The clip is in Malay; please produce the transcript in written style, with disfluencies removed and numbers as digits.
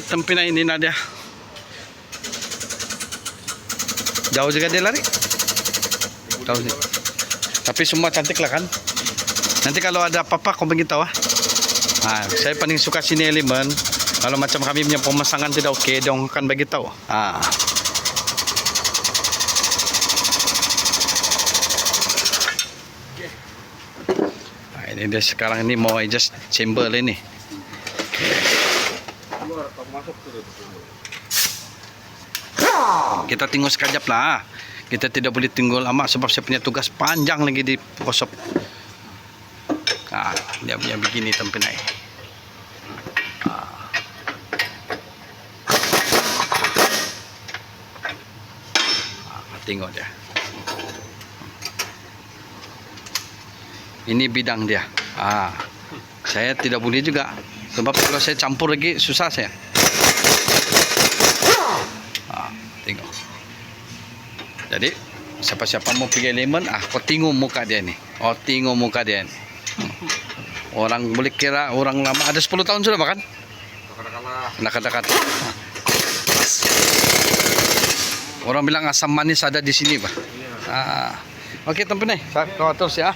tempina ini Nadia. Jauh juga dia lari. Jauh sih. Tapi semua cantik lah kan. Nanti kalau ada apa-apa kau beritahu ah. Nah, saya paling suka sini elemen. Kalau macam kami punya pemasangan tidak okey, dia akan beritahu. Ah. Nah, ini dia sekarang ini mau adjust chamber ini. Kita tunggu sekejap lah. Kita tidak boleh tunggu lama sebab saya punya tugas panjang lagi di workshop. Nah, dia punya begini tempinai. Tengok dia. Ini bidang dia. Saya tidak boleh juga sebab kalau saya campur lagi susah saya. Tengok. Jadi siapa-siapa mau pergi elemen, kau tengok muka dia ni. Oh, tengok muka dia ni. Orang boleh kira orang lama, ada 10 tahun sudah bahkan. Dekat-dekat. Orang bilang asam manis ada di sini, Pak. Oke, teman-teman, saya kau terus ya.